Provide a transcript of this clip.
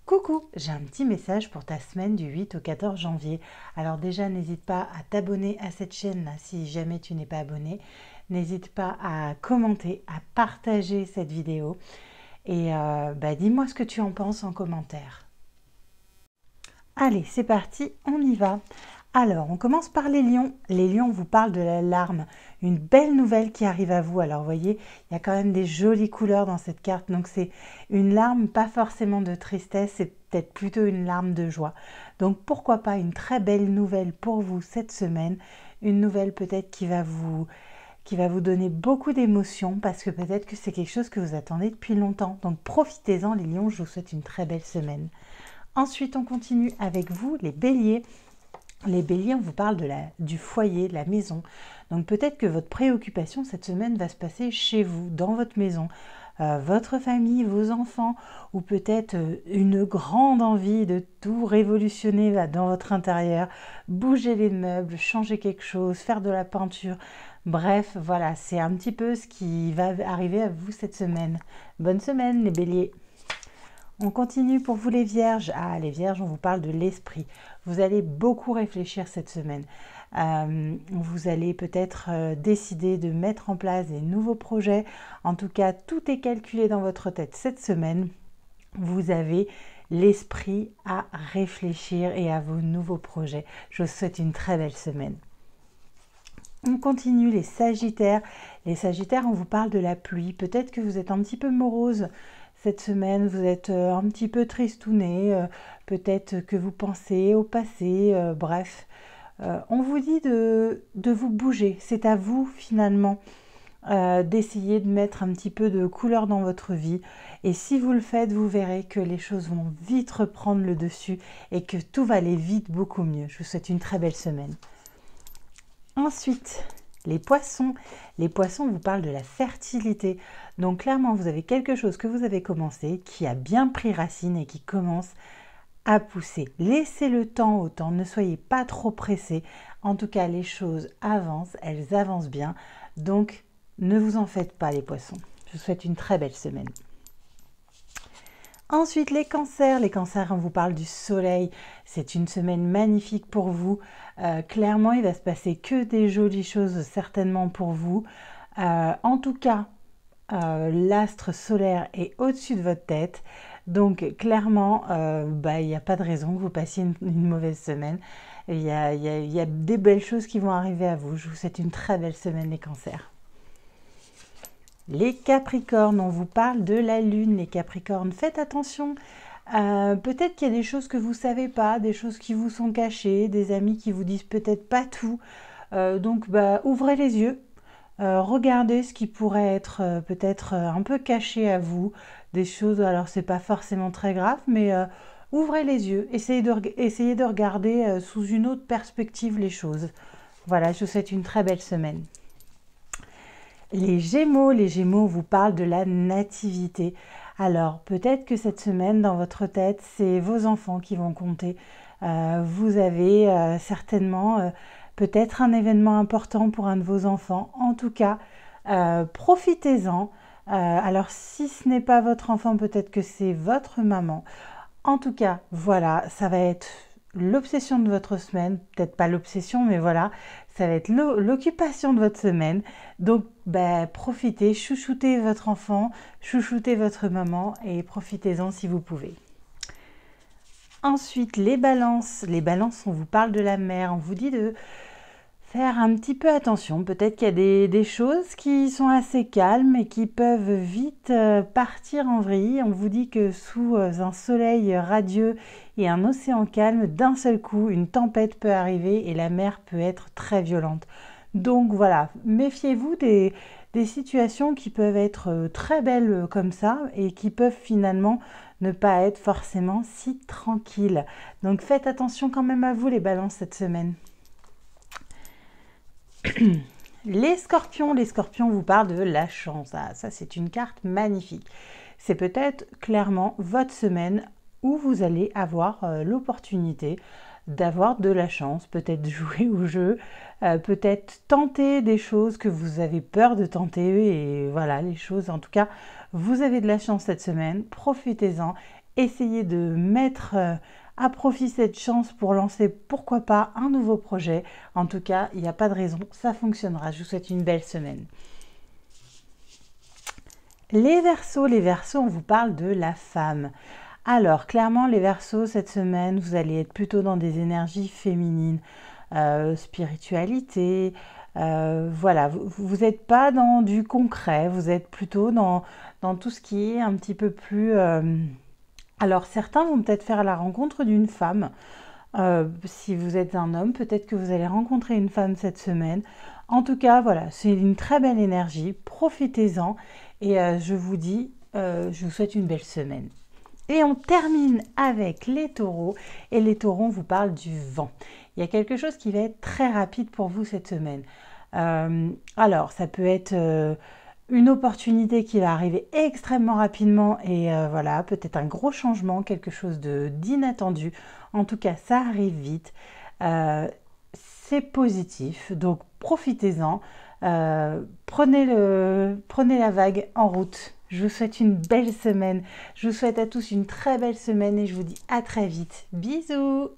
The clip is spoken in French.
Coucou, j'ai un petit message pour ta semaine du 8 au 14 janvier. Alors déjà, n'hésite pas à t'abonner à cette chaîne si jamais tu n'es pas abonné. N'hésite pas à commenter, à partager cette vidéo et dis-moi ce que tu en penses en commentaire. Allez, c'est parti, on y va. Alors, on commence par les lions. Les lions vous parlent de l'alarme, une belle nouvelle qui arrive à vous. Alors, vous voyez, il y a quand même des jolies couleurs dans cette carte. Donc, c'est une larme, pas forcément de tristesse, c'est peut-être plutôt une larme de joie. Donc, pourquoi pas une très belle nouvelle pour vous cette semaine. Une nouvelle peut-être qui va vous donner beaucoup d'émotions parce que peut-être que c'est quelque chose que vous attendez depuis longtemps. Donc, profitez-en les lions, je vous souhaite une très belle semaine. Ensuite, on continue avec vous, les béliers. Les béliers, on vous parle du foyer, de la maison. Donc peut-être que votre préoccupation cette semaine va se passer chez vous, dans votre maison, votre famille, vos enfants, ou peut-être une grande envie de tout révolutionner là, dans votre intérieur, bouger les meubles, changer quelque chose, faire de la peinture. Bref, voilà, c'est un petit peu ce qui va arriver à vous cette semaine. Bonne semaine les béliers. On continue pour vous les vierges. Ah, les vierges, on vous parle de l'esprit. Vous allez beaucoup réfléchir cette semaine. Vous allez peut-être décider de mettre en place des nouveaux projets. En tout cas, tout est calculé dans votre tête cette semaine. Vous avez l'esprit à réfléchir et à vos nouveaux projets. Je vous souhaite une très belle semaine. On continue les sagittaires. Les sagittaires, on vous parle de la pluie. Peut-être que vous êtes un petit peu morose cette semaine, vous êtes un petit peu tristouné, peut-être que vous pensez au passé, bref. On vous dit de vous bouger, c'est à vous finalement d'essayer de mettre un petit peu de couleur dans votre vie. Et si vous le faites, vous verrez que les choses vont vite reprendre le dessus et que tout va aller vite beaucoup mieux. Je vous souhaite une très belle semaine. Ensuite, les poissons. Les poissons vous parlent de la fertilité. Donc clairement, vous avez quelque chose que vous avez commencé, qui a bien pris racine et qui commence à pousser. Laissez le temps au temps, ne soyez pas trop pressés. En tout cas, les choses avancent, elles avancent bien. Donc, ne vous en faites pas les poissons. Je vous souhaite une très belle semaine. Ensuite, les cancers. Les cancers, on vous parle du soleil. C'est une semaine magnifique pour vous. Clairement, il va se passer que des jolies choses certainement pour vous. En tout cas, l'astre solaire est au-dessus de votre tête. Donc, clairement, il n'y a pas de raison que vous passiez une mauvaise semaine. Il y a des belles choses qui vont arriver à vous. Je vous souhaite une très belle semaine, les cancers. Les capricornes, on vous parle de la lune, les capricornes. Faites attention, peut-être qu'il y a des choses que vous ne savez pas, des choses qui vous sont cachées, des amis qui vous disent peut-être pas tout. Donc, ouvrez les yeux, regardez ce qui pourrait être peut-être un peu caché à vous. Des choses, alors c'est pas forcément très grave, mais ouvrez les yeux, essayez de regarder sous une autre perspective les choses. Voilà, je vous souhaite une très belle semaine. Les Gémeaux vous parlent de la nativité. Alors, peut-être que cette semaine, dans votre tête, c'est vos enfants qui vont compter. Vous avez certainement peut-être un événement important pour un de vos enfants. En tout cas, profitez-en. Alors, si ce n'est pas votre enfant, peut-être que c'est votre maman. En tout cas, voilà, ça va être l'obsession de votre semaine, peut-être pas l'obsession, mais voilà, ça va être l'occupation de votre semaine. Donc, profitez, chouchoutez votre enfant, chouchoutez votre maman et profitez-en si vous pouvez. Ensuite, les balances. Les balances, on vous parle de la mer, on vous dit de faire un petit peu attention. Peut-être qu'il y a des choses qui sont assez calmes et qui peuvent vite partir en vrille. On vous dit que sous un soleil radieux et un océan calme, d'un seul coup, une tempête peut arriver et la mer peut être très violente. Donc voilà, méfiez-vous des situations qui peuvent être très belles comme ça et qui peuvent finalement ne pas être forcément si tranquilles. Donc faites attention quand même à vous les balances cette semaine. Les scorpions vous parlent de la chance. Ah, ça, c'est une carte magnifique. C'est peut-être clairement votre semaine où vous allez avoir l'opportunité d'avoir de la chance, peut-être jouer au jeu, peut-être tenter des choses que vous avez peur de tenter et voilà, les choses, en tout cas, vous avez de la chance cette semaine, profitez-en essayez de mettre à profit cette chance pour lancer, pourquoi pas, un nouveau projet. En tout cas, il n'y a pas de raison, ça fonctionnera. Je vous souhaite une belle semaine. Les Verseaux, on vous parle de la femme. Alors, clairement, les Verseaux, cette semaine, vous allez être plutôt dans des énergies féminines, spiritualité. Voilà, vous n'êtes pas dans du concret, vous êtes plutôt dans tout ce qui est un petit peu plus... Alors, certains vont peut-être faire la rencontre d'une femme. Si vous êtes un homme, peut-être que vous allez rencontrer une femme cette semaine. En tout cas, voilà, c'est une très belle énergie. Profitez-en et je vous dis, je vous souhaite une belle semaine. Et on termine avec les taureaux. Et les taureaux, on vous parle du vent. Il y a quelque chose qui va être très rapide pour vous cette semaine. Alors, ça peut être une opportunité qui va arriver extrêmement rapidement et voilà, peut-être un gros changement, quelque chose d'inattendu. En tout cas, ça arrive vite. C'est positif, donc profitez-en. Prenez la vague en route. Je vous souhaite une belle semaine. Je vous souhaite à tous une très belle semaine et je vous dis à très vite. Bisous!